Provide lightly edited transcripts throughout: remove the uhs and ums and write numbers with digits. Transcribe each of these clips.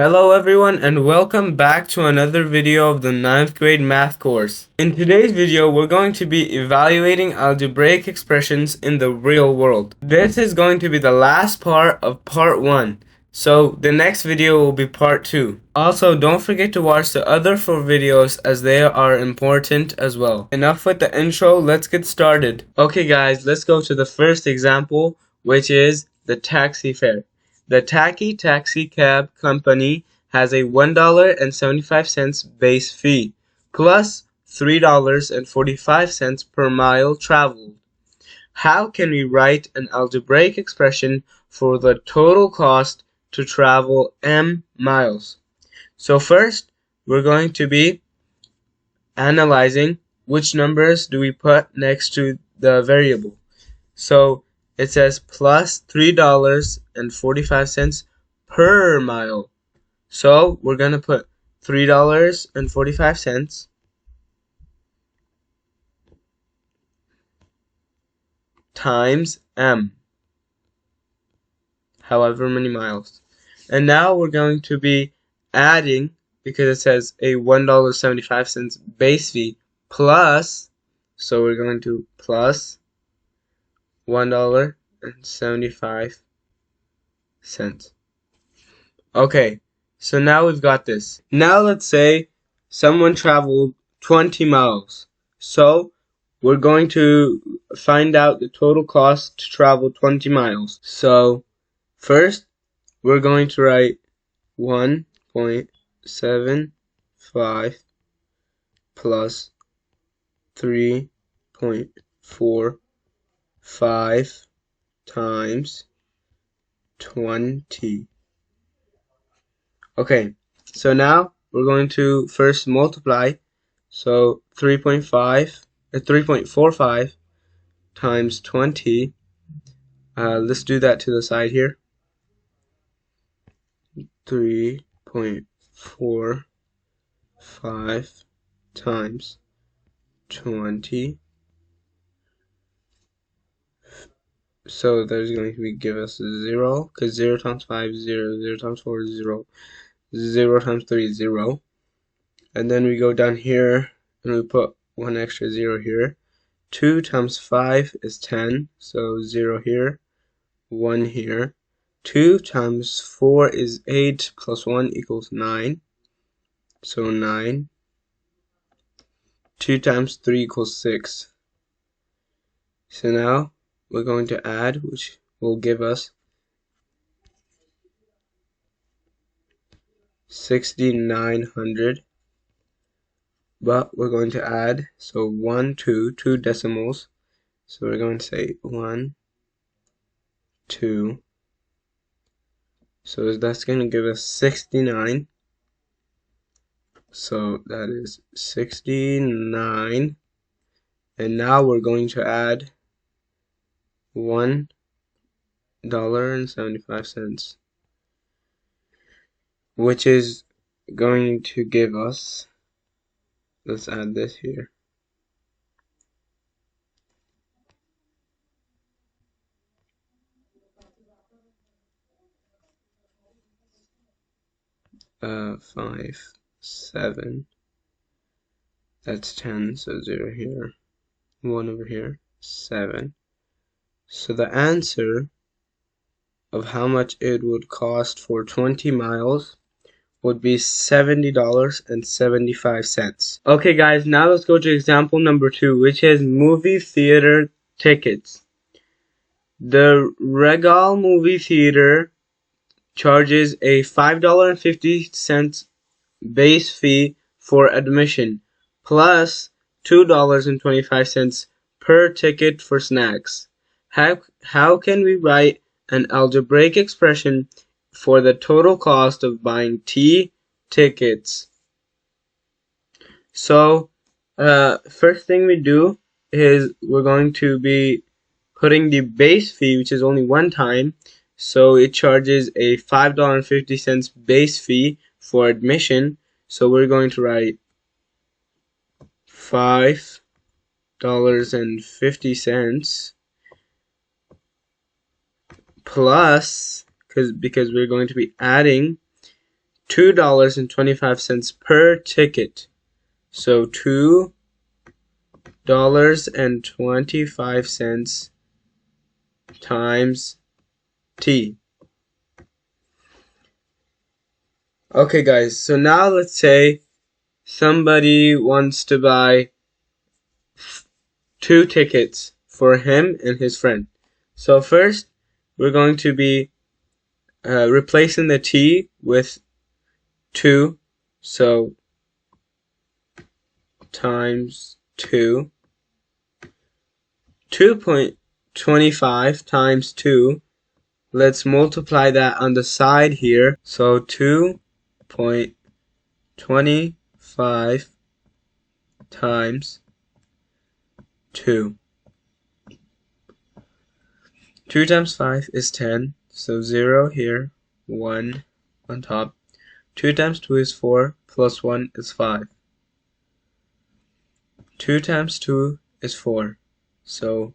Hello everyone and welcome back to another video of the ninth grade math course. In today's video we're going to be evaluating algebraic expressions in the real world. This is going to be the last part of part 1. So the next video will be part 2. Also, don't forget to watch the other 4 videos as they are important as well. Enough with the intro, let's get started. Okay guys, let's go to the first example, which is the taxi fare. The Taxi Cab Company has a $1.75 base fee plus $3.45 per mile traveled. How can we write an algebraic expression for the total cost to travel m miles? So first, we're going to be analyzing which numbers do we put next to the variable. So it says plus $3.45 per mile. So we're going to put $3.45 times m, however many miles. And now we're going to be adding, because it says a $1.75 base fee plus, so we're going to plus $1.75. Okay, so now we've got this. Now let's say someone traveled 20 miles. So we're going to find out the total cost to travel 20 miles. So first we're going to write 1.75 plus 3.45 times 20. Okay, so now we're going to first multiply. So 3.45 times 20. Let's do that to the side here. 3.45 times 20. So there's going to give us 0, because 0 times 5 is 0, 0 times 4 is 0, 0 times 3 is 0. And then we go down here and we put one extra 0 here. 2 times 5 is 10, so 0 here, 1 here. 2 times 4 is 8 plus 1 equals 9, so 9. 2 times 3 equals 6. So now we're going to add, which will give us 6,900. But we're going to add, so 1, 2 decimals. So we're going to say 1, 2. So that's going to give us 69. So that is 69. And now we're going to add $1.75, which is going to give us, let's add this here, five, 7, that's 10, so 0 here, 1 over here, 7. So the answer of how much it would cost for 20 miles would be $70.75. Okay guys, now let's go to example number 2, which is movie theater tickets. The Regal movie theater charges a $5.50 base fee for admission plus $2.25 per ticket for snacks. How can we write an algebraic expression for the total cost of buying T tickets? So first thing we do is we're going to be putting the base fee, which is only one time. So it charges a $5.50 base fee for admission. So we're going to write $5.50 plus, because we're going to be adding $2.25 per ticket. So $2.25 times T. Okay guys, so now let's say somebody wants to buy 2 tickets for him and his friend. So first, we're going to be replacing the T with 2. So times 2. 2.25 times 2. Let's multiply that on the side here. So 2.25 times 2. 2 times 5 is 10. So 0 here, 1 on top. 2 times 2 is 4, plus 1 is 5. 2 times 2 is 4. So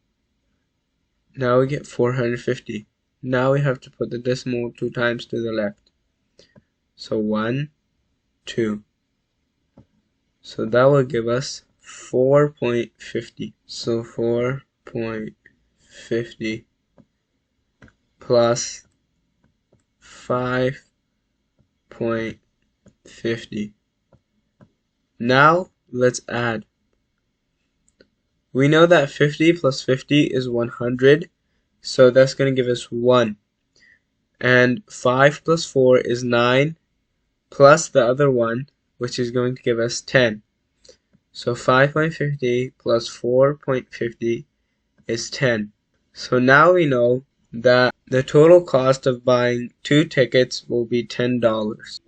now we get 450. Now we have to put the decimal 2 times to the left. So 1, 2. So that will give us 4.50. So 4.50 plus 5.50. Now let's add. We know that 50 plus 50 is 100, so that's going to give us 1. And 5 plus 4 is 9, plus the other 1, which is going to give us 10. So 5.50 plus 4.50 is 10. So now we know that the total cost of buying 2 tickets will be $10.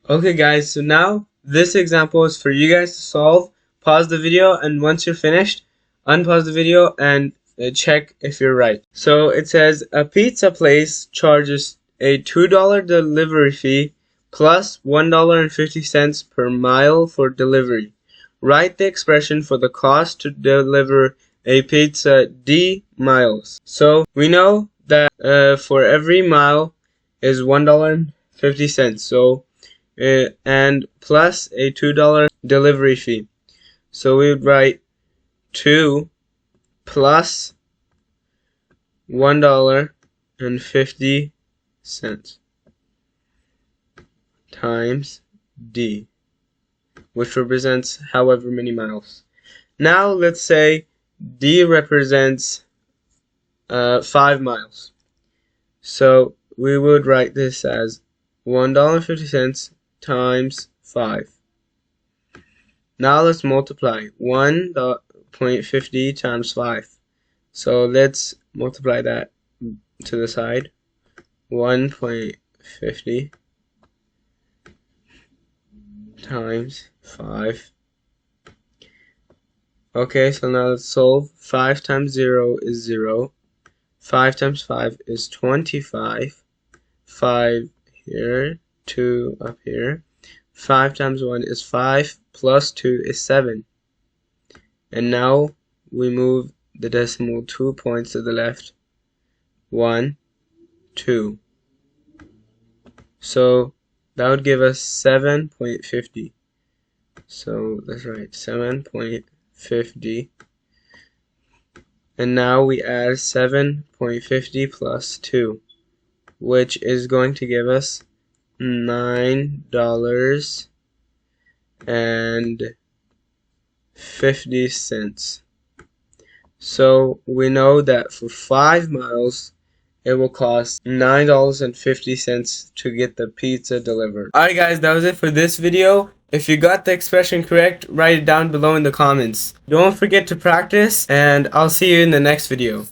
Okay guys, so now this example is for you guys to solve. Pause the video, and once you're finished, unpause the video and check if you're right. So it says a pizza place charges a $2 delivery fee plus $1.50 per mile for delivery. Write the expression for the cost to deliver a pizza D miles. So we know that for every mile is $1.50. So and plus a $2 delivery fee. So we would write 2 plus $1.50 times D, which represents however many miles. Now let's say D represents 5 miles. So we would write this as $1.50 times 5. Now let's multiply 1.50 times 5. So let's multiply that to the side. 1.50 times 5. Okay, so now let's solve. 5 times 0 is 0. 5 times 5 is 25. 5 here, 2 up here. 5 times 1 is 5, plus 2 is 7. And now we move the decimal 2 points to the left. 1, 2. So that would give us 7.50. So that's right, 7.50. And now we add 7.50 plus 2, which is going to give us $9.50. So we know that for 5 miles it will cost $9.50 to get the pizza delivered. Alright guys, that was it for this video. If you got the expression correct, write it down below in the comments. Don't forget to practice, and I'll see you in the next video.